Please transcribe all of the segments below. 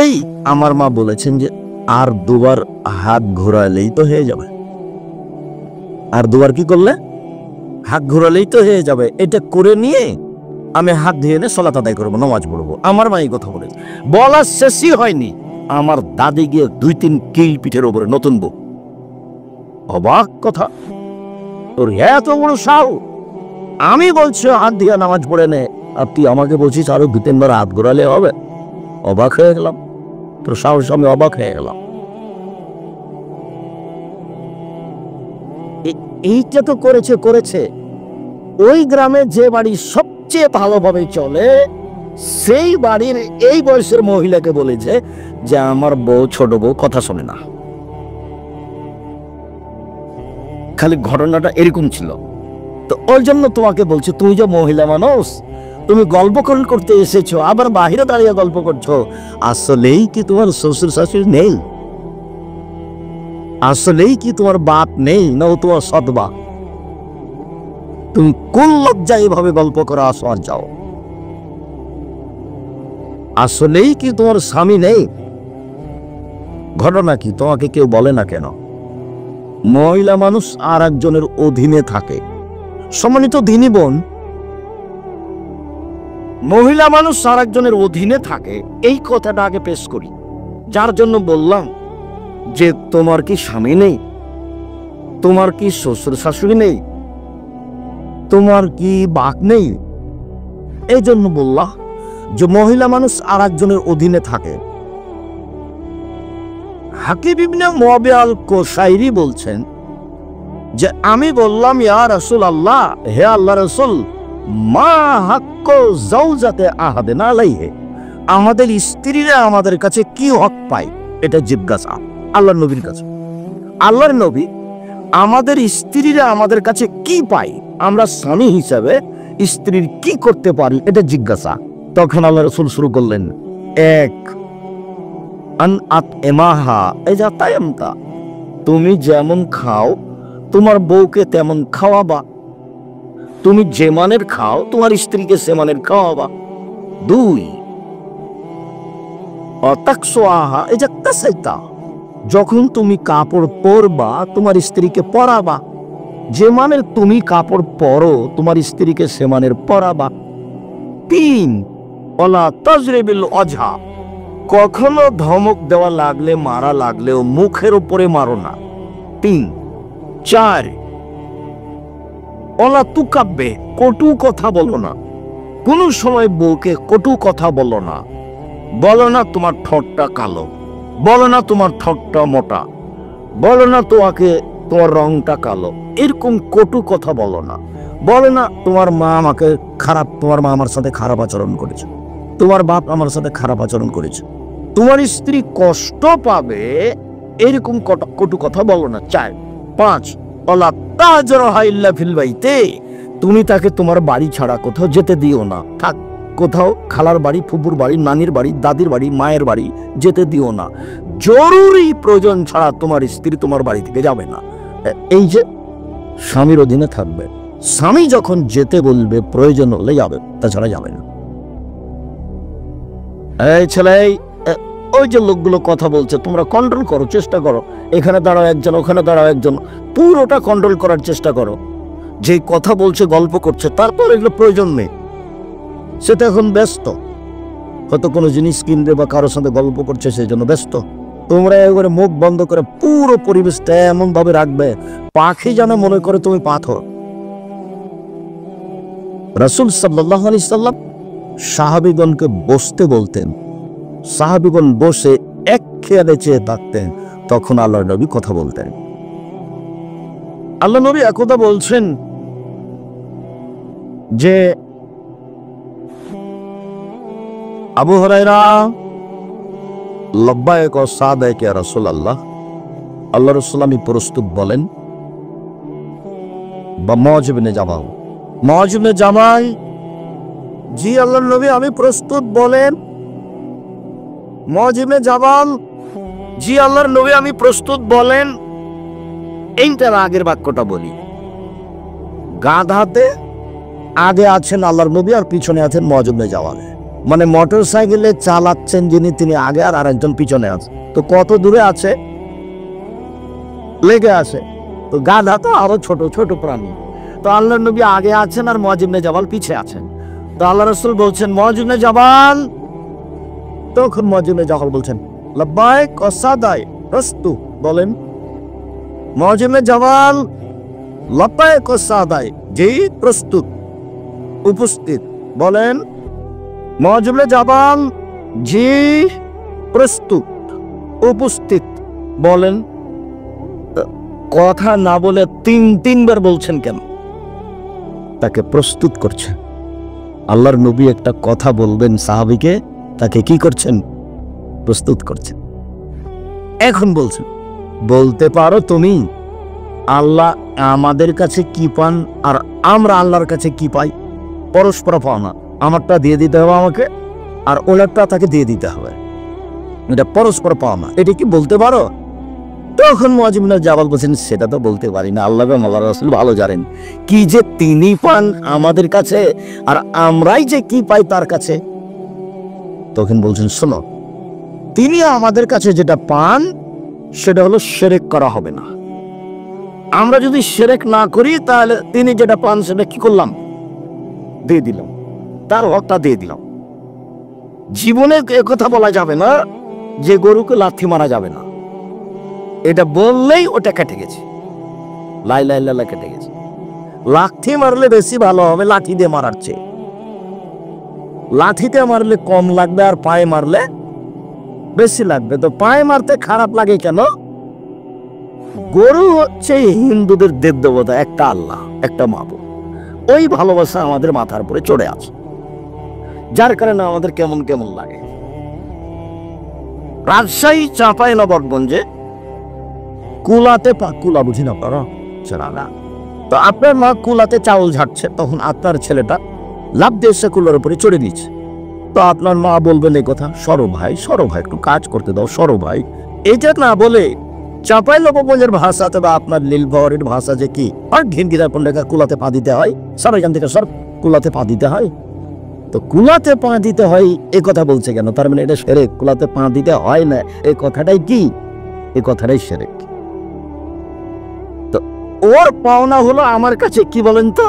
এই আমার মা বলেছেন যে আর দুবার হাত ঘোরালেই তো হয়ে যাবে। আর দুবার কি করলে? হাত ঘোরালেই তো হয়ে যাবে। এটা করে নিয়ে আমি হাত ধুয়ে এনে সালাত আদায় করবো, নামাজ পড়বো। আমার মা এই কথা বলেছে। বলার শেষই হয়নি, আমার দাদি গিয়ে 2-3 কিল পিঠের উপরে নতুন বউ। অবাক কথা, তোর এত বড় সাহস! আমি বলছি হাত দিয়ে নামাজ পড়ে নে, আর তুই আমাকে বলছিস আরো 2-3 বার হাত ঘোরালে হবে? অবাক হয়ে গেলাম, তোর সাহস আমি অবাক হয়ে গেলাম। এইটা তো করেছে। ওই গ্রামে যে বাড়ি সবচেয়ে ভালোভাবে চলে, সেই বাড়ির এই বয়সের মহিলাকে বলেছে যে আমার বউ, ছোট বউ কথা শোনে না। খালি ঘটনাটা এরকম ছিল। তো ওই জন্য তোমাকে বলছি, তুমি যে মহিলা মানুষ, তুমি গল্প করতে এসেছো, আবার বাহিরে দাঁড়িয়ে গল্প করছো। আসলেই কি তোমার শ্বশুর শাশুড়ি নেই? আসলেই কি তোমার বাপ নেই, না ও তোমার সৎবা? তুমি কোন লজ্জা এভাবে গল্প করে আসো আর যাও? আসলেই কি তোমার স্বামী নেই? ঘটনা কি তোমাকে কেউ বলে না কেন? মহিলা মানুষ আর একজনের অধীনে থাকে। সম্মানিত দিনী বোন, মহিলা মানুষ আর একজনের অধীনে থাকে, এই কথাটা আগে পেশ করি। যার জন্য বললাম যে তোমার কি স্বামী নেই? তোমার কি শ্বশুর শাশুড়ি নেই? তোমার কি বাপ নেই? এই জন্য বললাম যে মহিলা মানুষ আর একজনের অধীনে থাকে। হাকিম ইবনে মুআবিয়া আল-কুশাইরি বলছেন যে আমি বললাম, ইয়া রাসূলুল্লাহ, হে আল্লাহর রাসূল, মা হাক্কু যাওজাতে আহাদিনা আলাইহি, আমাদের স্ত্রীরা আমাদের কাছে কি হক পায়, এটা জিজ্ঞাসা আল্লাহর নবীর কাছে। আল্লাহর নবী, আমাদের স্ত্রীরা আমাদের কাছে কি পায়, আমরা স্বামী হিসাবে স্ত্রীর কি করতে পারি, এটা জিজ্ঞাসা। তখন আল্লাহ রাসূল শুরু করলেন, 1 আন আতইমাহা ইযা তায়ামতা, তুমি যেমন খাও তোমার বউকে তেমন খাওয়াবা। তুমি যে মানের খাও তোমার স্ত্রীকে সে মানের খাওয়াবা। 2 অতাকসুআহা ইযা কাসাইতা, যখন তুমি কাপড় পরবা তোমার স্ত্রীকে পরাবা। যে মানের তুমি কাপড় পরো তোমার স্ত্রীকে সে মানের পরাবা। 3 ওয়ালা তাজরিবিল ওয়াজহা, কখনো ধমক দেওয়া লাগলে, মারা লাগলেও মুখের উপরে মারো না। 3 4 ওয়ালা তুকাব্বে, কটু কথা বলো না। কোন সময় বউকে কটু কথা বলো না। বলো না তোমার ঠোঁটটা কালো, বলো না তোমার ঠোঁটটা মোটা, বলো না তোমার রংটা কালো, এরকম কটু কথা বলো না। বলো না তোমার মা আমাকে খারাপ, তোমার মা আমার সাথে খারাপ আচরণ করেছে, তোমার বাপ আমার সাথে খারাপ আচরণ করেছে। তোমার স্ত্রী কষ্ট পাবে এরকম কটু কথা বলো না। 4 5 ওয়ালা তাজরাহা ইল্লা ফিল বাইতে, তুমি তাকে তোমার বাড়ি ছাড়া কোথাও যেতে দিও না। থাক কোথাও, খালার বাড়ি, ফুপুর বাড়ি, নানির বাড়ি, দাদির বাড়ি, মায়ের বাড়ি যেতে দিও না। জরুরি প্রয়োজন ছাড়া তোমার স্ত্রী তোমার বাড়ি থেকে যাবে না। এই যে স্বামীর অধীনে থাকবে, স্বামী যখন যেতে বলবে প্রয়োজন হলে যাবে, তাছাড়া যাবে না। এই ছেলে, ওই যে লোকগুলো কথা বলছে তোমরা কন্ট্রোল করো, চেষ্টা করো। এখানে দাঁড়াও একজন, ওখানে দাঁড়াও একজন, পুরোটা কন্ট্রোল করার চেষ্টা করো। যে কথা বলছে, গল্প করছে, তারপর এগুলো প্রয়োজন নেই, সেটা এখন ব্যস্ত, হয়তো কোনো জিনিস কিনবে বা কারোর সাথে গল্প করছে সেই জন্য ব্যস্ত। তোমরা একবারে মুখ বন্ধ করে পুরো পরিবেশটা এমন ভাবে রাখবে পাখি যেন মনে করে তুমি পাথর। রাসূল সাল্লাল্লাহু আলাইহি সাল্লাম সাহাবীগণকে বসতে বলতেন, সাহাবীগণ বসে এক খেয়ালে চেয়ে থাকতেন, তখন আল্লাহর নবী কথা বলতেন। আল্লাহ নবী একদা বলছেন যে, আবু হুরায়রা, লব্বাইক ওয়া সাদাইক ইয়া রাসূলুল্লাহ, আল্লাহ রাসূল আমি প্রস্তুত বলেন। বা মুআয ইবনে জামাল, জি আল্লাহর নবী আমি প্রস্তুত বলেন। মুআয ইবনে জামাল, জি আল্লাহর নবী আমি প্রস্তুত বলেন। এইটার আগের বাক্যটা বলি, গাধাতে আগে আছেন আল্লাহর নবী আর পিছনে আছেন মুআয ইবনে জামাল। মানে মোটর সাইকেলে চালাচ্ছেন যিনি, তিনি আগে আর আরেকজন পিছনে আছে। তো কত দূরে আছে? লেগে আছে। তো গাধা তো আরো ছোট ছোট প্রাণী। তো আল্লাহ নবী আগে আছেন আর মুআয ইবনে জাবাল পিছে আছেন। তো আল্লাহ রাসূল বলছেন, মুআয ইবনে জাবাল। তখন মুআয ইবনে জাবাল বলছেন, লাব্বাইক ওয়া সাদাইক, প্রস্তুত। বলেন, মুআয ইবনে জাবাল, লাব্বাইক ওয়া সাদাইক, জি প্রস্তুত, উপস্থিত। বলেন, মুআয ইবনে জাবাল, জি প্রস্তুত, উপস্থিত। বলেন, কথা না বলে তিনবার বলছেন কেন? তাকে প্রস্তুত করছেন। আল্লাহর নবী একটা কথা বলবেন সাহাবীকে, তাকে কি করছেন? প্রস্তুত করছেন। এখন বলছেন, বলতে পারো তুমি আল্লাহ আমাদের কাছে কি পান আর আমরা আল্লাহর কাছে কি পাই? পরস্পর পাওনা। আমারটা দিয়ে দিতে হবে আমাকে, আর ওনারটা তাকে দিয়ে দিতে হবে। এটা পরস্পর পাওনা। এটা কি বলতে পারো? তখন মুআয ইবনে জাবাল বলছেন, সেটা তো বলতে পারি না, আল্লাহ এবং আল্লাহর রাসূল ভালো জানেন কি যে তিনি পান আমাদের কাছে আর আমরাই যে কি পাই তার কাছে। তখন বলছেন, শোনো, তিনি আমাদের কাছে যেটা পান সেটা হলো শিরক করা হবে না। আমরা যদি শিরক না করি তাহলে তিনি যেটা পান সেটা কি করলাম? দিয়ে দিলাম, তার হকটা দিয়ে দিলাম। জীবনে কথা বলা যাবে না যে গরুকে লাথি মারা যাবে না। এটা বললেই ওটা কেটে গেছে, লা ইলাহা ইল্লাল্লাহ কেটে গেছে। লাথি মারলে বেশি ভালো হবে লাঠি দিয়ে মারার চেয়ে। লাঠিতে মারলে কম লাগবে আর পায়ে মারলে বেশি লাগবে। তো পায়ে মারতে খারাপ লাগে কেন? গরু হচ্ছে হিন্দুদের দেব দেবতা, একটা আল্লাহ, একটা মাবুদ। ওই ভালোবাসা আমাদের মাথার উপরে চড়ে আছে, যার কারণে আমাদের কেমন কেমন লাগে। রাজশাহী চাঁপাইনবাবগঞ্জে কুলাতে কুলা বুঝি না আপনারা? না। তো আপনার মা কুলাতে চাউল ঝাড়ছে, তখন আপনার ছেলেটা লাফ দিয়ে সে কুলার উপরে চড়ে দিচ্ছে। তো আপনার মা বলবেন এই কথা, সরো ভাই, সরো ভাই, একটু কাজ করতে দাও, সরো ভাই। এটা না বলে চাঁপাইনবাবগঞ্জের ভাষাতে বা আপনার নীলফামারীর ভাষা যে কি আর ঘিনঘিরা কোন লেখা কুলাতে পা দিতে হয়, সব এখান থেকে সব কুলাতে পা দিতে হয়। তো কুলাতে পা দিতে হয় এ কথা বলছে কেন? তার মানে এটা শিরক। কুলাতে পা দিতে হয় না এই কথাটাই কি? এই কথাটাই শিরক। তো ওর পাওনা হলো আমার কাছে কি বলেন তো?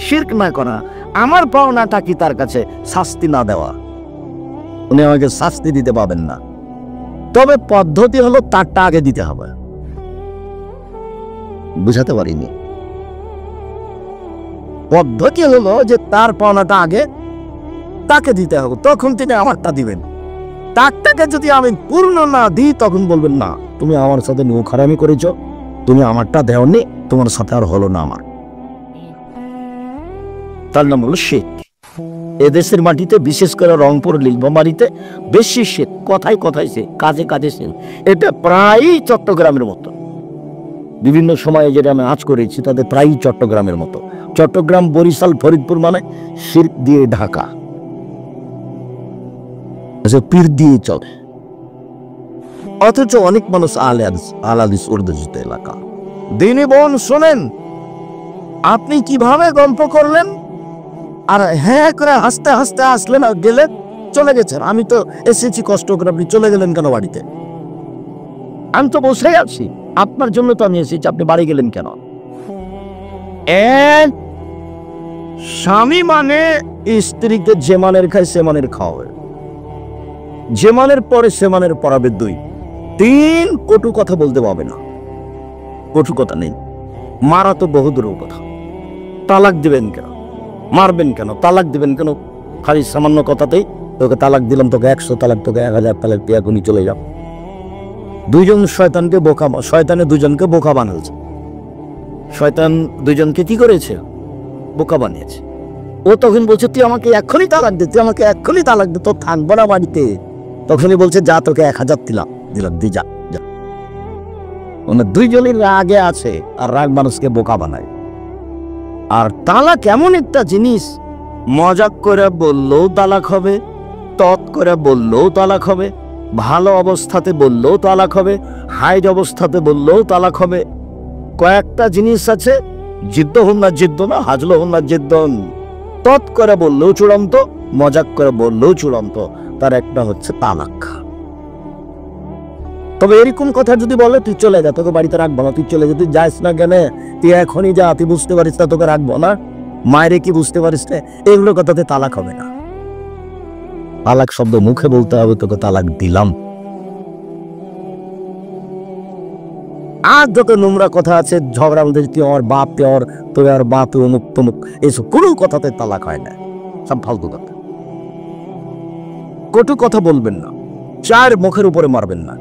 শিরক না করা। আমার পাওনাটা কি তার কাছে? শাস্তি না দেওয়া। উনি আমাকে শাস্তি দিতে পাবেন না, তবে পদ্ধতি হলো তারটা আগে দিতে হবে। বুঝাতে পারিনি। পদ্ধতি হলো যে তার পাওনাটা আগে তাকে দিতে হবে, তখন তিনি আমারটা দিবেন। তারটাকে যদি আমি পূর্ণ না দিই তখন বলবেন, না তুমি আমার সাথে নৌখারামি করেছ, তুমি আমারটা দেওনি, তোমার সাথে আর হলো না আমার। তার নাম হলো শিরক। এদেশের মাটিতে, বিশেষ করে রংপুর নীলফামারীতে বেশি শিরক। কথায় কথায় সে, কাজে কাজে সে। এটা প্রায়ই চট্টগ্রামের মতো। বিভিন্ন সময়ে যেটা আমি আজ করেছি তাতে প্রায়ই চট্টগ্রামের মতো। চট্টগ্রাম, বরিশাল, ফরিদপুর মানে শিরক দিয়ে ঢাকা, পীর দিয়ে চলে। অথচ অনেক মানুষ আলাদিস উর্দুজিত এলাকা। দিনী বোন শোনেন, আপনি কিভাবে গল্প করলেন আর হ্যাঁ করে হাসতে হাসতে আসলেন আর গেলেন, চলে গেছেন। আমি তো এসেছি কষ্ট করে, আপনি চলে গেলেন কেন বাড়িতে? আমি তো বসেই আছি, আপনার জন্য তো আমি এসেছি, আপনি বাড়ি গেলেন কেন? স্বামী মানে স্ত্রীকে যে মানের খায় সে মানের খাওয়াবে, যে মানের পরে সে মানের পড়াবে। 2, 3 কটু কথা বলতে পারবে না। কটু কথা নেই। মারা তো বহু দূরের কথা। তালাক দিবেন কেন? মারবেন কেন? তালাক দিবেন কেন? খালি সামান্য কথাতেই তোকে তালাক দিলাম, তোকে 100 তালাক, তোকে 1000 তালাক দিয়ে এখনই চলে যাও। দুইজন শয়তানকে বোকা, শয়তানে দুজনকে বোকা বানাচ্ছে। শয়তান দুজনকে কি করেছে? বোকা বানিয়েছে। ও তখন বলছে, তুই আমাকে এক্ষুনি তালাক দে, তুই আমাকে এক্ষুনি তালাক দে, তোর থাকবো না বাড়িতে। তখনই বলছে, যা তোকে 1000 দিলাম, দি যা যা। মানে দুইজনই রাগে আছে, আর রাগ মানুষকে বোকা বানায়। আর তালাক এমন একটা জিনিস, মজাক করে বললেও তালাক হবে, তৎ করে বললেও তালাক হবে, ভালো অবস্থাতে বললেও তালাক হবে, হাইড অবস্থাতে বললেও তালাক হবে। কয়েকটা জিনিস আছে, জিদ্দ হন না জিদ্দ না, হাজলো হন না জিদ্দন। তৎ করে বললেও চূড়ান্ত, মজাক করে বললেও চূড়ান্ত, তার একটা হচ্ছে তালাক। তবে এরকম কথা যদি বলে তুই চলে যা, তোকে বাড়িতে রাখবো না, তুই চলে যা, তুই যাস না কেন, তুই এখনই যা, তুই বুঝতে পারিস না তোকে রাখবো না, মায়েরে কি বুঝতে পারিস না, এগুলো কথাতে তালাক হবে না। তালাক শব্দ মুখে বলতে হবে তোকে তালাক দিলাম। আর যত নোংরা কথা আছে, ঝগড়া বলতে তুই আমার বাপ, তুই আর বাপ, তুই অমুক তমুক, এইসব কোনো কথাতে তালাক হয় না, সব ফালতু কথা। কটু কথা বলবেন না। 4, মুখের উপরে মারবেন না।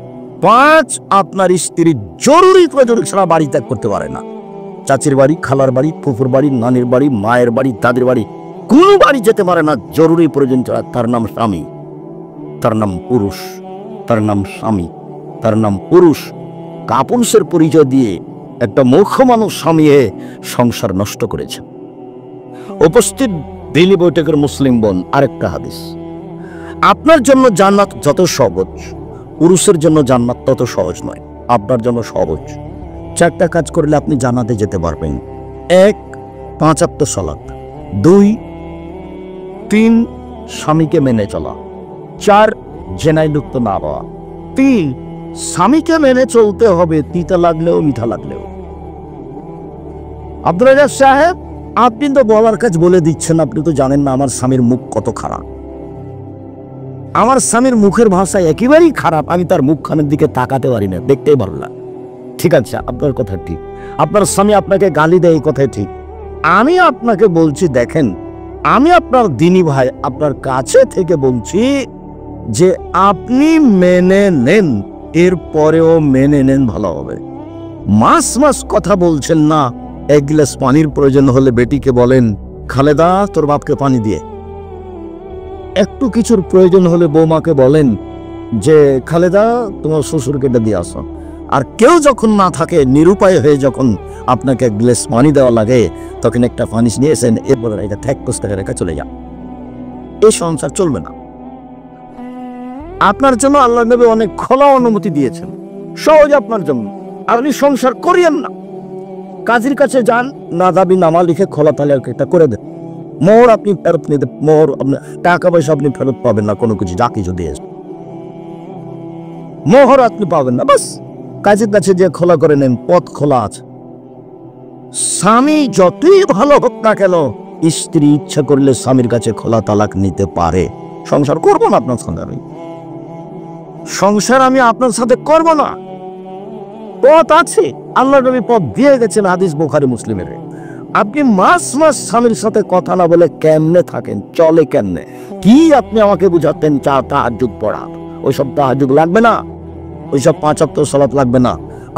5, আপনার স্ত্রী জরুরি প্রয়োজন ছাড়া বাড়ি ত্যাগ করতে পারে না। চাচির বাড়ি, খালার বাড়ি, ফুফুর বাড়ি, নানির বাড়ি, মায়ের বাড়ি, দাদির বাড়ি, কোন বাড়ি যেতে পারে না জরুরি প্রয়োজন ছাড়া। তার নাম স্বামী, তার নাম পুরুষ, তার নাম স্বামী, তার নাম পুরুষ। কাপুরুষের পরিচয় দিয়ে একটা মূর্খ মানুষ স্বামী হয়ে সংসার নষ্ট করেছে। উপস্থিত দিল্লি বৈঠকের মুসলিম বোন, আরেকটা হাদিস, আপনার জন্য জান্নাত যত সহজ, পুরুষের জন্য জান্নাত তত সহজ নয়। আপনার জন্য সহজ 4টা কাজ করলে আপনি জান্নাতে যেতে পারবেন। 1, 5 ওয়াক্ত সালাত। 2, 3, স্বামীকে মেনে চলা। 4, জেনায় লিপ্ত না হওয়া। 3, স্বামীকে মেনে চলতে হবে, তিতা লাগলেও মিঠা লাগলেও। আব্দুল রাজ্জাক সাহেব, আপনি তো বলার কাজ বলে দিচ্ছেন, আপনি তো জানেন না আমার স্বামীর মুখ কত খারাপ। আমার স্বামীর মুখের ভাষা একেবারেই খারাপ, আমি তার মুখখানের দিকে তাকাতে পারি না, দেখতেই পারল না। ঠিক আছে, আপনার কথা ঠিক, আপনার স্বামী আপনাকে গালি দেয়, এই কথাই ঠিক। আমি আপনাকে বলছি, দেখেন, আমি আপনার দিনী ভাই, আপনার কাছে থেকে বলছি যে আপনি মেনে নেন, এরপরেও মেনে নেন, ভালো হবে। মাস মাস কথা বলছেন না। 1 গ্লাস পানির প্রয়োজন হলে বেটিকে বলেন, খালেদা তোর বাপকে পানি দিয়ে। একটু কিছুর প্রয়োজন হলে বৌমাকে বলেন যে খালেদা তোমার শ্বশুরকে এটা দিয়ে আসো। আর কেউ যখন না থাকে, নিরুপায় হয়ে যখন আপনাকে 1 গ্লাস পানি দেওয়া লাগে, তখন একটা পানি নিয়েছেন, এরপরে এটা ঠ্যাক কষতে রেখে চলে যান। এই সংসার চলবে না। আপনার জন্য আল্লাহ নবী অনেক খোলা অনুমতি দিয়েছেন, সহজ আপনার জন্য। আপনি সংসার করিয়েন না, কাজীর কাছে যান, না দাবি নামা লিখে খোলা তালে একটা করে দেন। মোহর আপনি ফেরত নিতে, মোহর টাকা পয়সা আপনি ফেরত পাবেন না, কোনো কিছু যা কিছু দিয়ে মোহর আপনি পাবেন না। বাস কাজের কাছে যে খোলা করে নেন, পথ খোলা আছে। স্বামী যতই ভালো হোক না কেন, স্ত্রী ইচ্ছা করলে স্বামীর কাছে খোলা তালাক নিতে পারে। সংসার করবো না আপনার সঙ্গে, আমি সংসার আমি আপনার সাথে করব না। পথ আছে, আল্লাহ নবী পথ দিয়ে গেছেন, হাদিস বুখারী মুসলিমের। আপনি মাস মাস স্বামীর সাথে কথা না বলে কেমনে থাকেন, চলে কেমনে, কি আপনি আমাকে বুঝাতেন? তাহাজ্জুদ পড়া, ওইসব তাহাজ্জুদ লাগবে না, ওইসব 5 ওয়াক্ত সালাত লাগবে না।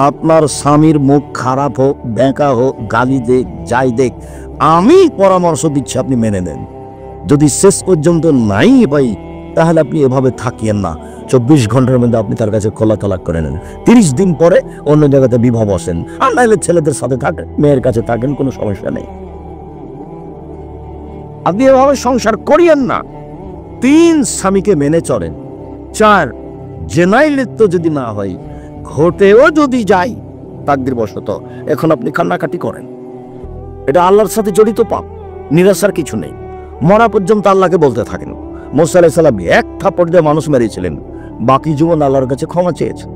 আপনার স্বামীর মুখ খারাপ হোক, বেঁকা হোক, গালি দেখ, যাই দেখ, আমি পরামর্শ দিচ্ছি আপনি মেনে নেন। যদি শেষ পর্যন্ত নাই ভাই, তাহলে আপনি এভাবে থাকিয়েন না। 24 ঘন্টার মধ্যে আপনি তার কাছে খোলা তালাক করে নেন। 30 দিন পরে অন্য জায়গাতে বিবাহ বসেন, আর নাহলে ছেলেদের সাথে থাকেন, মেয়ের কাছে থাকেন, কোনো সমস্যা নেই। আপনি এভাবে সংসার করিয়েন না। 3, স্বামীকে মেনে চলেন। 4, জেনায় লিপ্ত যদি না হয়, ঘটেও যদি যাই তাকদির বশত, এখন আপনি কান্নাকাটি করেন, এটা আল্লাহর সাথে জড়িত পাপ, নিরাশার কিছু নেই। মরা পর্যন্ত আল্লাহকে বলতে থাকেন। মুসা আলাইহিস সালাম 1 থাপ্পড় দিয়ে মানুষ মেরেছিলেন, বাকি জীবন আল্লাহর কাছে ক্ষমা চেয়েছেন।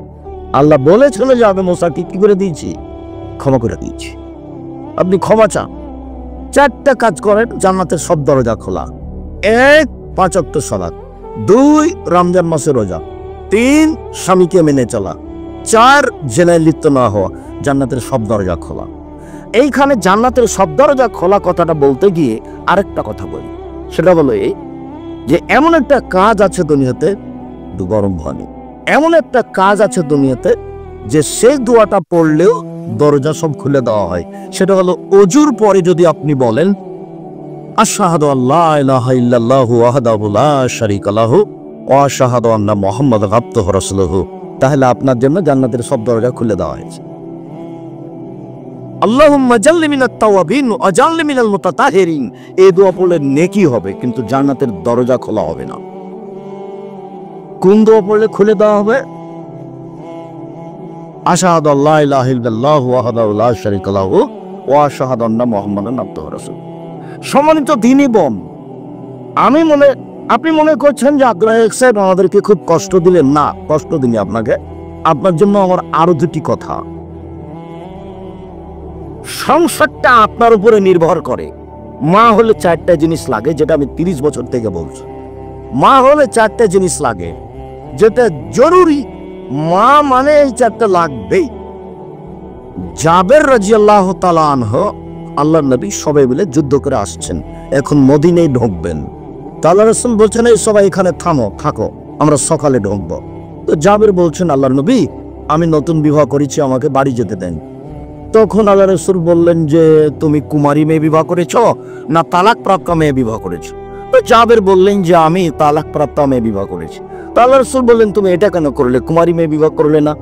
আল্লাহ বলেছিল যে আমি মুসাকে কি করে দিয়েছি, ক্ষমা করে দিয়েছি, আপনি ক্ষমা চান। 4টা কাজ করেন, জান্নাতের সব দরজা খোলা। 1, 5 ওয়াক্ত সালাত। 2, রমজান মাসে রোজা। 3, স্বামীকে মেনে চলা। 4, জেনায় লিপ্ত না হওয়া। জান্নাতের সব দরজা খোলা। এইখানে জান্নাতের সব দরজা খোলা কথাটা বলতে গিয়ে আরেকটা কথা বলি, সেটা হলো এই যে এমন একটা কাজ আছে দুনিয়াতে, গরম ভানি, এমন একটা কাজ আছে দুনিয়াতে যে সেই দোয়াটা পড়লেও দরজা সব খুলে দেওয়া হয়। সেটা হলো ওযুর পরে যদি আপনি বলেন আশহাদু আল্লা ইলাহা ইল্লাল্লাহু ওয়াহদাহু লা শারীকা লাহু ওয়া আশহাদু আন্না মুহাম্মাদান আবদুহু ওয়া রাসূলুহু, তাহলে আপনার জন্য জান্নাতের সব দরজা খুলে দেওয়া হয়েছে। আল্লাহুম্মা জাল্লি মিনাত তাওয়াবিন ওয়া জাল্লি মিনাল মুতাতাহিরিন, এই দোয়া পড়লে নেকি হবে, কিন্তু জান্নাতের দরজা খোলা হবে না। কোন দোয়া পড়লে খুলে দেওয়া হবে? আশহাদু আল্লা ইলাহা ইল্লাল্লাহু ওয়াহদাহু লা শারীকা লাহু ওয়া আশহাদু আন্না মুহাম্মাদান আবদুহু ওয়া রাসূলুহু। সম্মানিত দ্বীনি বোন, আমি আপনি মনে করছেন যে আগ্রহ সাহেব আমাদেরকে খুব কষ্ট দিলেন? না, কষ্ট দিনি আপনাকে। আপনার জন্য আমার আরো দুটি কথা। সংসারটা আপনার উপরে নির্ভর করে। মা হলে 4টা জিনিস লাগে, যেটা আমি 30 বছর থেকে বলছি। মা হলে 4টা জিনিস লাগে, যেটা জরুরি। মা মানে এই 4টা লাগবেই। জাবের রাদিয়াল্লাহু তাআলা আনহু, আল্লাহর নবী সবাই মিলে যুদ্ধ করে আসছেন, এখন মদিনায় ঢুকবেন। তো আল্লাহ রাসূল বলছেন, এই সবাই এখানে থাকো, আমরা সকালে ঢুকবো। তো জাবের বলছেন, আল্লাহর নবী আমি নতুন বিবাহ করেছি, আমাকে বাড়ি যেতে দেন। তখন আল্লাহ রাসূল বললেন যে, তুমি কুমারী মেয়ে বিবাহ করেছ না তালাক প্রাপ্ত মেয়ে বিবাহ করেছো? তো জাবের বললেন যে, আমি তালাক প্রাপ্ত মেয়ে বিবাহ করেছি। তো আল্লাহ রাসূল বললেন, তুমি এটা কেন করলে, কুমারী মেয়ে বিবাহ করলে না?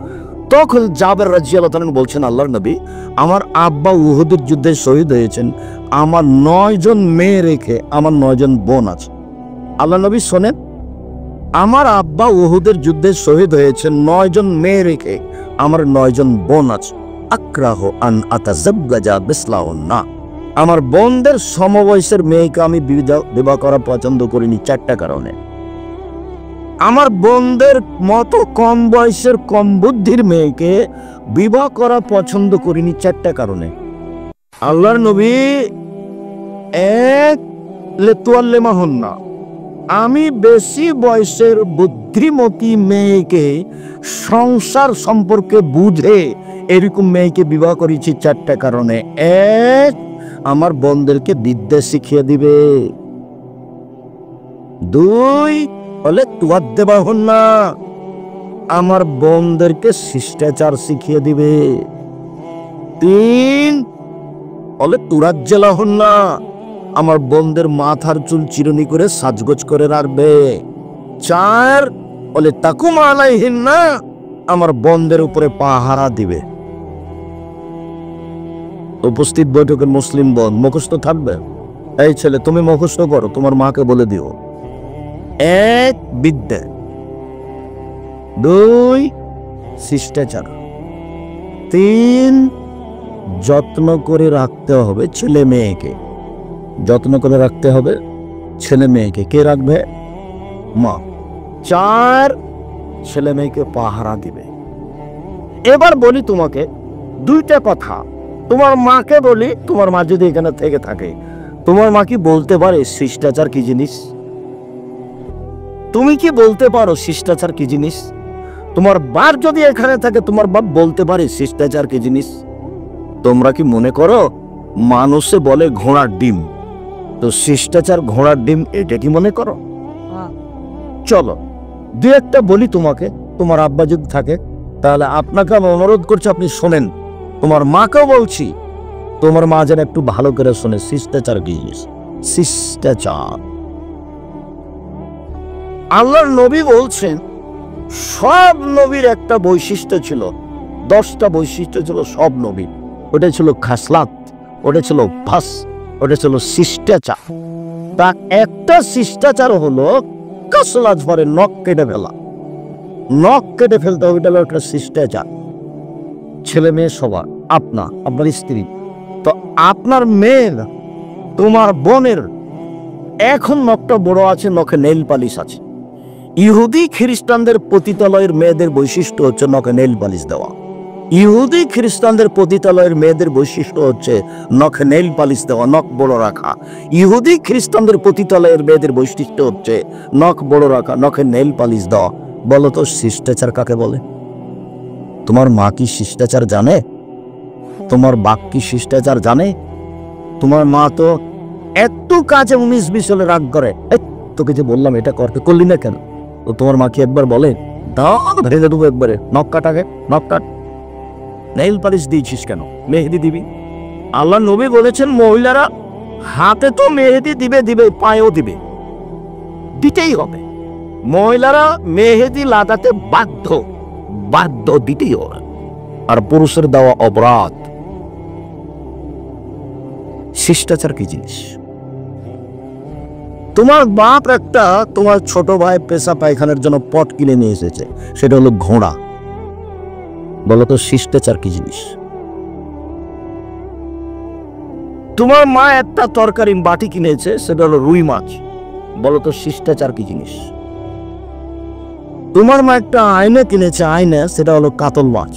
তখন জাবের রাদিয়াল্লাহু তাআলা বলছেন, আল্লাহর নবী আমার আব্বা উহুদের যুদ্ধে শহীদ হয়েছেন, আমার 9 জন মেয়ে রেখে আমার 9 জন বোন আছে। আল্লাহ নবী শোনেন, আমার আব্বা উহুদের যুদ্ধে শহীদ হয়েছেন, 9 জন মেয়ে রেখে আমার 9 জন বোন আছে। আক্রাহু আন আতাজাব্বাজা বিসলাউন্না, আমার বোনদের সমবয়সের মেয়েকে আমি বিবাহ করা পছন্দ করিনি 4টা কারণে। আমার বোনদের মতো কম বয়সের কম বুদ্ধির মেয়েকে বিবাহ করা পছন্দ করিনি 4টা কারণে। আল্লাহর নবী এক লেতুয়াল্লেমা হন না, আমি বেশি বয়সের বুদ্ধিমতী মেয়েকে সংসার সম্পর্কে বুঝে এরকম মেয়েকে বিবাহ করেছি 4টা কারণে। এক, আমার বোনদেরকে বিদ্যা শিখিয়ে দিবে। 2 বলে তুয়াদ্দেবা হন না, আমার বোনদেরকে শিষ্টাচার শিখিয়ে দিবে। 3 বলে তুরাজ্জেলা হন না, আমার বোনদের মাথার চুল চিরুনি করে সাজগোজ করে রাখবে। 4 বলে তাকুম আলাইহিন না, আমার বোনদের উপরে পাহারা দিবে। উপস্থিত বৈঠকের মুসলিম বোন মুখস্থ থাকবে। এই ছেলে তুমি মুখস্থ করো, তোমার মাকে বলে দিও। 1 বিদ্যা, 2 শিষ্টাচার, 3 যত্ন করে রাখতে হবে ছেলে মেয়েকে। যত্ন করে রাখতে হবে ছেলে মেয়েকে। কে রাখবে? মা। 4 ছেলে মেয়েকে পাহারা দিবে। এবার বলি তোমাকে 2টা কথা। তোমার মাকে বলি, তোমার মা যদি এখানে থেকে থাকে, তোমার মা কি বলতে পারে শিষ্টাচার কি জিনিস? তুমি কি বলতে পারো শিষ্টাচার কি জিনিস? তোমার বাপ যদি এখানে থাকে, তোমার বাপ বলতে পারে শিষ্টাচার কি জিনিস? তোমরা কি মনে করো মানুষে বলে ঘোড়ার ডিম, তো শিষ্টাচার ঘোড়ার ডিম এটা কি মনে করো? চলো 2-1টা বলি তোমাকে। তোমার আব্বা যদি থাকে, তাহলে আপনাকে আমি অনুরোধ করছি আপনি শোনেন। তোমার মাকেও বলছি, তোমার মা যেন একটু ভালো করে শোনে শিষ্টাচার কি জিনিস। শিষ্টাচার, আল্লাহর নবী বলছেন, সব নবীর একটা বৈশিষ্ট্য ছিল, 10টা বৈশিষ্ট্য ছিল সব নবীর। ওটা ছিল খাসলাত, ওটা ছিল অভ্যাস, ওটা ছিল শিষ্টাচার। তা একটা শিষ্টাচার হলো কাসলাত পরে নখ কেটে ফেলা। নখ কেটে ফেলতে হবে, এটা হলো একটা শিষ্টাচার। ছেলে মেয়ে সবার, আপনার স্ত্রী, তো আপনার মেয়ের, তোমার বোনের এখন নখটা বড় আছে, নখে নেইল পালিশ আছে। ইহুদি খ্রিস্টানদের পতিতালয়ের মেয়েদের বৈশিষ্ট্য হচ্ছে নখে নেইল পালিশ দেওয়া। ইহুদি খ্রিস্টানদের পতিতালয়ের মেয়েদের বৈশিষ্ট্য হচ্ছে নখে নেইল পালিশ দেওয়া, নখ বড় রাখা। ইহুদি খ্রিস্টানদের পতিতালয়ের মেয়েদের বৈশিষ্ট্য হচ্ছে নখ বড় রাখা, নখে নেইল পালিশ দেওয়া। বলো তো শিষ্টাচার কাকে বলে? তোমার মা কি শিষ্টাচার জানে? তোমার বাপ কি শিষ্টাচার জানে? তোমার মা তো এত কাজে 19-20 হলে রাগ করে, তোকে যে বললাম এটা করলি না কেন? তো তোমার মা কি একবার বলে দাও ধরে দেবো একবারে, নখ কাটাকে নখ কাট, নেইল পালিশ দিয়েছিস কেন, মেহেদি দিবি? আল্লাহ নবী বলেছেন মহিলারা হাতে তো মেহেদি দিবে, পায়েও দিবে, দিতেই হবে। মহিলারা মেহেদি লাগাতে বাধ্য দিতেই হবে। আর পুরুষের দেওয়া অপরাধ। শিষ্টাচার কি জিনিস? তোমার বাপ একটা তোমার ছোট ভাই পেশা পায়খানার জন্য পট কিনে নিয়ে এসেছে, সেটা হলো ঘোড়া। বলো তো শিষ্টাচার কি জিনিস? তোমার মা একটা তরকারি বাটি কিনেছে, সেটা হলো রুই মাছ। বলো তো শিষ্টাচার কি জিনিস? তোমার মা একটা আয়না কিনেছে, আয়না, সেটা হলো কাতল মাছ।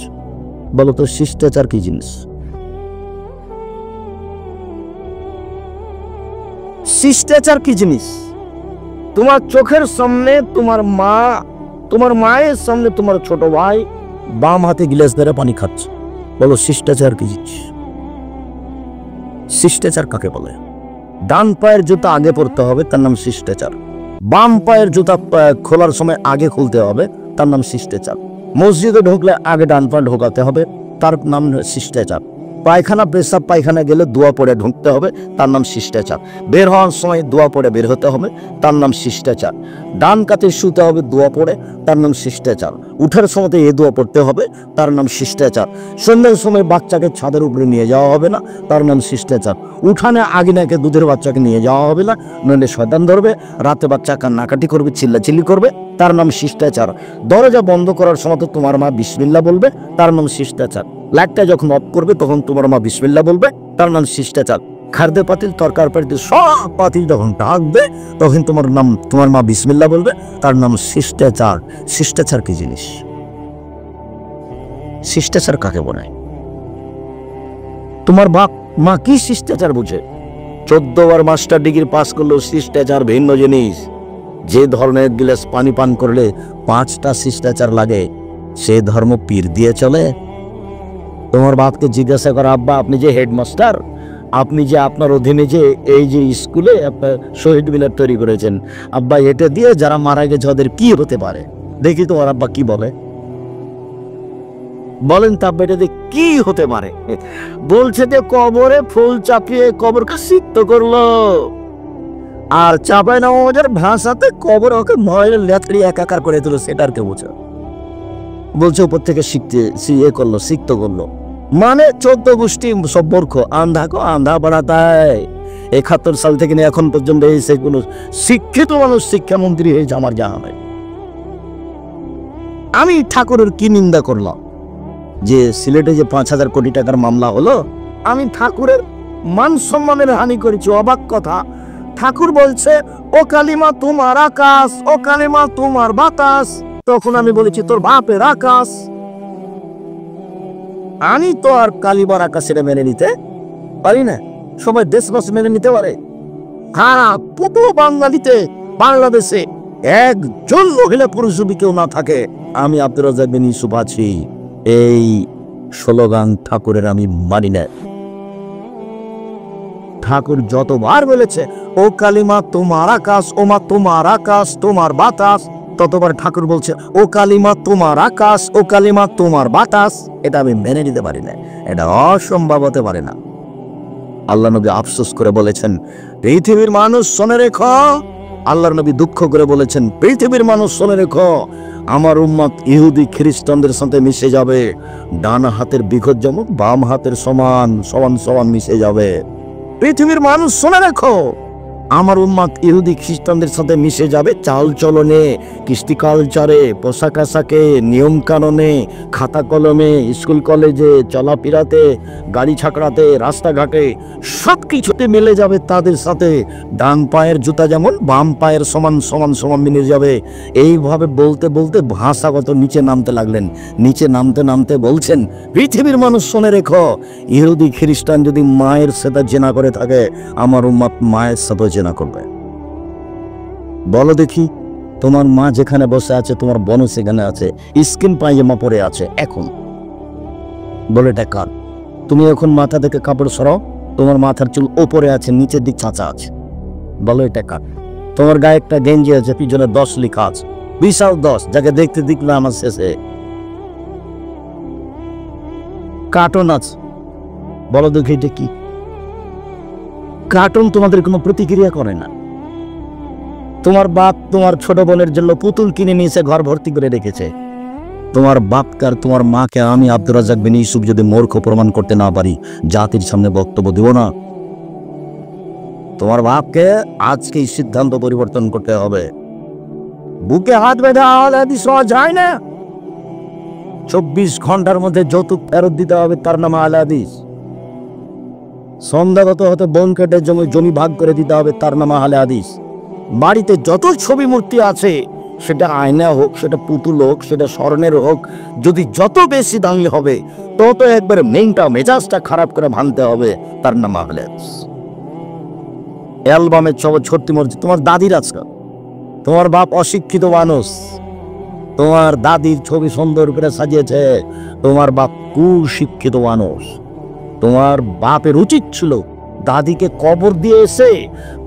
বলো তো শিষ্টাচার কি জিনিস? শিষ্টাচার কি জিনিস? তোমার চোখের সামনে তোমার মায়ের সামনে তোমার ছোট ভাই বাম হাতে গ্লাস ধরে পানি খাচ্ছে। বলো শিষ্টাচার কি জিনিস? শিষ্টাচার কাকে বলে? ডান পায়ের জুতা আগে পরতে হবে, তার নাম শিষ্টাচার। বাম পায়ের জুতা খোলার সময় আগে খুলতে হবে, তার নাম শিষ্টাচার। মসজিদে ঢুকলে আগে ডান পা ঢোকাতে হবে, তার নাম শিষ্টাচার। পেশাব পায়খানা গেলে দোয়া পড়ে ঢুকতে হবে, তার নাম শিষ্টাচার। বের হওয়ার সময় দোয়া পড়ে বের হতে হবে, তার নাম শিষ্টাচার। ডান কাতে শুতে হবে দোয়া পড়ে, তার নাম শিষ্টাচার। উঠার সময় এ দোয়া পড়তে হবে, তার নাম শিষ্টাচার। সন্ধ্যার সময় বাচ্চাকে ছাদের উপরে নিয়ে যাওয়া হবে না, তার নাম শিষ্টাচার। উঠানে আগিনাকে দুধের বাচ্চাকে নিয়ে যাওয়া হবে না, নইলে শয়তান ধরবে। রাতে বাচ্চা কান্নাকাটি করবে, চিল্লাচিল্লি করবে, তার নাম শিষ্টাচার। দরজা বন্ধ করার সময় তো তোমার মা বিসমিল্লাহ বলবে, তার নাম শিষ্টাচার। লাইটটা যখন অফ করবে তখন তোমার মা বিসমিল্লাহ বলবে, তার নাম শিষ্টাচার। খাদ্য পাতিল, তরকার পাতিল, সব পাতিল যখন ডাকবে তখন তোমার মা বিসমিল্লাহ বলবে, তার নাম শিষ্টাচার। শিষ্টাচার কি জিনিস? শিষ্টাচার কাকে বলে? তোমার বাপ মা কি শিষ্টাচার বুঝে? 14 বার মাস্টার ডিগ্রি পাস করলেও শিষ্টাচার ভিন্ন জিনিস। যে ধর্মের গিলাস পানি পান করলে 5টা শিষ্টাচার লাগে, সে ধর্ম পীর দিয়ে চলে? তোমার বাপকে জিজ্ঞাসা করো, আব্বা আপনি যে হেডমাস্টার, আপনি যে আপনার অধীনে যে এই যে স্কুলে আপনার শহীদ মিনার তৈরি করেছেন, আব্বা এটা দিয়ে যারা মারা গেছে ওদের কি হতে পারে? দেখি তোমার আব্বা কি বলে, বলেন তো আব্বা এটা দিয়ে কি হতে পারে? বলছে যে কবরে ফুল চাপিয়ে কবরকে সিক্ত করলো, আর চাপায় নওয়াজের ভাষাতে কবর ওকে ময়লা লেথড়ি একাকার করে দিল, সেটার কে বোঝা? বলছে উপর থেকে করলো, সিক্ত করলো। মানে 14 গোষ্ঠী সব মূর্খ, আন্ধা বাড়াতায়। 71 সাল থেকে নিয়ে এখন পর্যন্ত এসে কোনো শিক্ষিত মানুষ শিক্ষামন্ত্রী হয়েছে আমার জানা নাই। আমি ঠাকুরের কি নিন্দা করলাম যে সিলেটে যে 5,000 কোটি টাকার মামলা হলো, আমি ঠাকুরের মান সম্মানের হানি করেছি? অবাক কথা, ঠাকুর বলছে ও কালিমা তোমার আকাশ, ও কালিমা তোমার বাতাস। তখন আমি বলেছি তোর বাপের আকাশ। আমি তো আর কালিমার আকাশের মেনে নিতে পারি না, সবাই দেশবাস মেনে নিতে পারে। হ্যাঁ, পুরো বাংলাদেশে একজন মহিলা পুরুষ যদি কেউ না থাকে, আমি আব্দুর রাজ্জাক বিন ইউসুফ আছি। এই স্লোগান ঠাকুরের আমি মানি না। ঠাকুর যতবার বলেছে ও কালিমা তোমার আকাশ, ও মা তোমার আকাশ, তোমার বাতাস, ততবার ঠাকুর বলছে ও কালিমা তোমার আকাশ, ও কালিমা তোমার বাতাস। এটা আমি মেনে নিতে পারি না, এটা অসম্ভব হতে পারে না। আল্লাহ নবী আফসোস করে বলেছেন পৃথিবীর মানুষ শুনে রেখো। আল্লাহর নবী দুঃখ করে বলেছেন পৃথিবীর মানুষ শুনে রেখো, আমার উম্মত ইহুদি খ্রিস্টানদের সাথে মিশে যাবে। ডান হাতের বিঘত যেমন বাম হাতের সমান সমান সমান মিশে যাবে। পৃথিবীর মানুষ শুনে রেখো, আমার উম্মত ইহুদি খ্রিস্টানদের সাথে মিশে যাবে চাল চলনে, কৃষ্টি কালচারে, পোশাক আশাকে, নিয়ম কানুনে, খাতা কলমে, স্কুল কলেজে, চলাফেরাতে, গাড়ি ছাকড়াতে, রাস্তাঘাটে, সব কিছুতে মিলে যাবে তাদের সাথে। ডান পায়ের জুতা যেমন বাম পায়ের সমান সমান সমান মিলে যাবে। এইভাবে বলতে বলতে ভাষাগত নিচে নামতে লাগলেন। নিচে নামতে নামতে বলছেন পৃথিবীর মানুষ শুনে রেখো, ইহুদি খ্রিস্টান যদি মায়ের সাথে জেনা করে থাকে, আমার উম্মত মায়ের সাথে জেনা করবে। বলো দেখি, তোমার মা যেখানে বসে আছে, তোমার বোন সেখানে আছে, স্কিন পায়জামা পরে আছে এখন, বলে এটা কার? তুমি এখন মাথা থেকে কাপড় সরাও, তোমার মাথার চুল ওপরে আছে, নিচের দিক চাঁচা আছে, বলো এটা কার? তোমার গায়ে একটা গেঞ্জি আছে, পিছনে 10 লেখা আছে, বিশাল 10, যাকে দেখতে দেখলে আমার শেষে কার্টুন আছে, বলো দেখি এটা কি? কার্টুন তোমাদের কোনো প্রতিক্রিয়া করে না। তোমার বাপ তোমার ছোট বোনের জন্য পুতুল কিনে নিয়েছে, ঘর ভর্তি করে রেখেছে। তোমার বাপকে আর তোমার মাকে আমি আব্দুর রাজ্জাক বিন ইউসুফ যদি মূর্খ প্রমাণ করতে না পারি, জাতির সামনে বক্তব্য দেব না। তোমার বাপকে আজকেই সিদ্ধান্ত পরিবর্তন করতে হবে। বুকে হাত বেঁধে আলাদি শোয়া যায় না। 24 ঘন্টার মধ্যে যৌতুক ফেরত দিতে হবে, তার নাম আলাদিস। সন্ধ্যাগত হতে বোন কেটে জমি ভাগ করে দিতে হবে, তার নাম আহলে হাদিস। বাড়িতে যত ছবি মূর্তি আছে, সেটা আয়না হোক, সেটা পুতুল হোক, সেটা স্বর্ণের হোক, যদি যত বেশি দামি হবে তত একবার মেজাজটা খারাপ করে ভাঙতে হবে, তার নাম আহলেস। অ্যালবামের ছত্তি মূর্তি তোমার দাদির আছে, তোমার বাপ অশিক্ষিত মানুষ, তোমার দাদির ছবি সুন্দর করে সাজিয়েছে, তোমার বাপ কুশিক্ষিত মানুষ। তোমার বাপের উচিত ছিল দাদিকে কবর দিয়ে এসে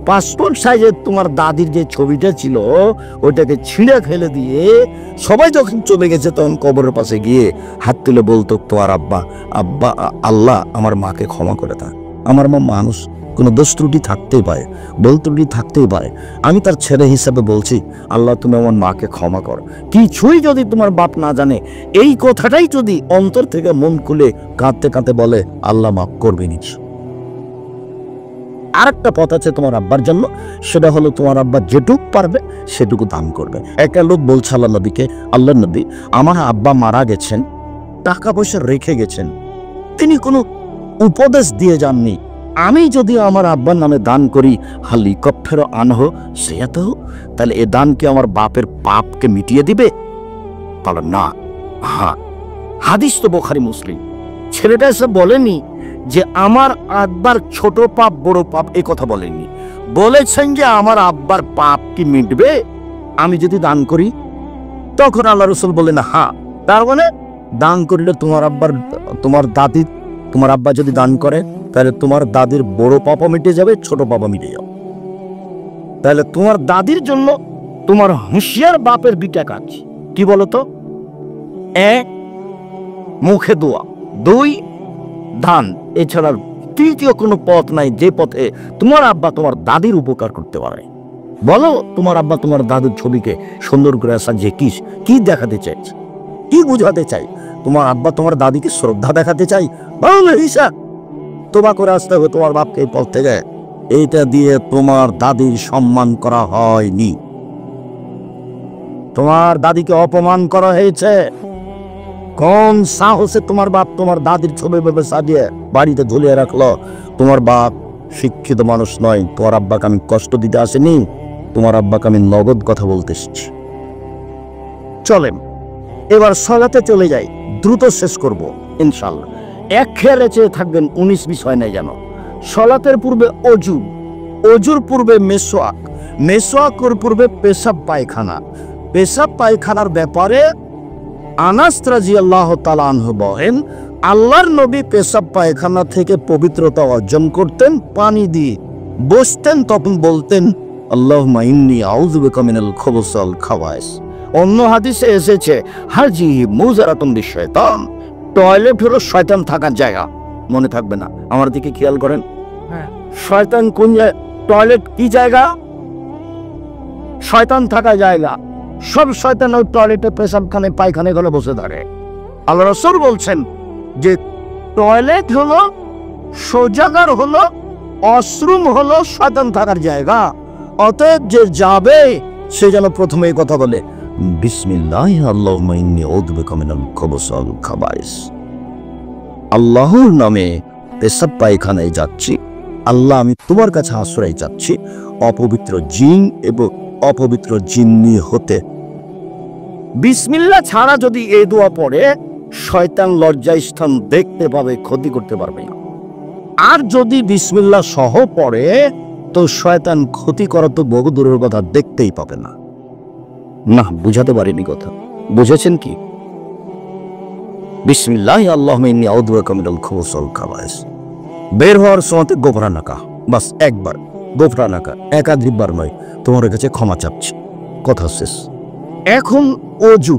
পাসপোর্ট সাইজের তোমার দাদির যে ছবিটা ছিল ওইটাকে ছিঁড়ে ফেলে দিয়ে, সবাই যখন চলে গেছে তখন কবরের পাশে গিয়ে হাত তুলে বলতো, তোমার আব্বা, আব্বা আল্লাহ আমার মাকে ক্ষমা করে দাও। আমার মা মানুষ, কোনো দোষ ত্রুটি থাকতেই পারে, ভুল ত্রুটি থাকতেই পারে, আমি তার ছেলে হিসাবে বলছি, আল্লাহ তুমি আমার মাকে ক্ষমা করো। কিছুই যদি তোমার বাপ না জানে, এই কথাটাই যদি অন্তর থেকে মন খুলে কাঁদতে কাঁদতে বলে, আল্লাহ মাফ করবে নিচ। আরেকটা পথ আছে তোমার আব্বার জন্য, সেটা হলো তোমার আব্বা যেটুকু পারবে সেটুকু দান করবে। একটা লোক বলছে আল্লাহ নবীকে, আল্লাহ নবী আমার আব্বা মারা গেছেন, টাকা পয়সা রেখে গেছেন, তিনি কোনো উপদেশ দিয়ে যাননি, আমি যদি আমার আব্বার নামে দান করি, হালি কফেরো আনহ সেয়াত, তাহলে এ দান কি আমার বাপের পাপকে মিটিয়ে দিবে? বলে না। হ্যাঁ, হাদিস তো বুখারী মুসলিম। ছেলেটা এসে বলেনি যে আমার আব্বার ছোট পাপ বড় পাপ, এই কথা বলেননি, বলেছেন যে আমার আব্বার পাপ কি মিটবে আমি যদি দান করি? তখন আল্লাহ রাসূল বলেন, হ্যাঁ, তার মানে দান করলে তোমার দাদির, তোমার আব্বা যদি দান করে তাহলে তোমার দাদির বড় পাপও মিটে যাবে, ছোট পাপও মিটে যাবে। তাহলে তোমার দাদির জন্য তোমার হুঁশিয়ার বাপের দুইটা কাজ কি বলতো? এক, মুখে দোয়া, দুই, দান। এছাড়া তৃতীয় কোনো পথ নাই যে পথে তোমার আব্বা তোমার দাদির উপকার করতে পারে। বলো, তোমার আব্বা তোমার দাদুর ছবিকে সুন্দর করে সাজিয়ে কি দেখাতে চাইছে, কি বুঝাতে চাই? তোমার আব্বা তোমার দাদিকে শ্রদ্ধা দেখাতে চাই, তোবা করে আসতে হবে তোমার বাপকে এই পথ থেকে। এইটা দিয়ে তোমার দাদির সম্মান করা হয়নি, তোমার দাদিকে অপমান করা হয়েছে। কোন সাহসে তোমার বাপ তোমার দাদির ছবি ভেবে সাজিয়ে বাড়িতে ঝুলিয়ে রাখলো? তোমার বাপ শিক্ষিত মানুষ নয়, তোমার আব্বাকে আমি কষ্ট দিতে আসেনি, তোমার আব্বাকে আমি নগদ কথা বলতে এসেছি। চলেন এবার সালাতে চলে যাই, দ্রুত শেষ করব ইনশাআল্লাহ। এক খেয়ালে চেয়ে থাকবেন 19-20 হয় নাই যেন। সালাতের পূর্বে অজু, অজুর পূর্বে মেসওয়াক, মেসওয়াকের পূর্বে পেশাব পায়খানা। পেশাব পায়খানার ব্যাপারে আনাস রাদিয়াল্লাহু তাআলা আনহু বলেন, আল্লাহর নবী পেশাব পায়খানা থেকে পবিত্রতা অর্জন করতেন পানি দিয়ে, বসতেন তখন বলতেন, আল্লাহুম্মা ইন্নী আউযু বিকা মিনাল খুবুসি ওয়াল খাবায়েস। অন্য হাদিসে এসেছে, হাজি মুজারাতুন বিশ-শাইতান, টয়লেট হলো শয়তান থাকার জায়গা। মনে থাকবে না? আমার দিকে খেয়াল করেন, শয়তান কোন জায়গা? টয়লেট কি জায়গা? শয়তান থাকা জায়গা। সব শয়তান ওই টয়লেটে, পেশাবখানে, পায়খানে গলে বসে থাকে। আল্লাহ রাসূল বলছেন যে টয়লেট হলো, শৌচাগার হলো, ওয়াশরুম হলো শয়তান থাকার জায়গা। অতএব যে যাবে সে যেন প্রথমে এই কথা বলে, বিসমিল্লাহ আল্লাহুম্মা ইন্নী আউযু বিকা মিনাল খুবুসি ওয়াল খাবায়েস। আল্লাহর নামে পেশাব পায়খানায় যাচ্ছি, আল্লাহ আমি তোমার কাছে আশ্রয় চাচ্ছি অপবিত্র জিন এবং অপবিত্র জিন্নি হতে। বিসমিল্লাহ ছাড়া যদি এই দোয়া পড়ে, শয়তান লজ্জা স্থান দেখতে পাবে, ক্ষতি করতে পারবে না। আর যদি বিসমিল্লাহ সহ পড়ে তো শয়তান ক্ষতি করা তো বহু দূরের কথা, দেখতেই পাবে না। না, বুঝাতে পারিনি কথা, বুঝেছেন কি? বিসমিল্লাহ আল্লাহুম্মা ইন্নী আউযু বিকা মিনাল খুবুসি ওয়াল খাবায়েস। বের হওয়ার সময়তে গোফরানাকা, বাস একবার গোফরানাকা, একাধিকবার নয়। তোমার কাছে ক্ষমা চাচ্ছি, কথা শেষ। এখন অজু,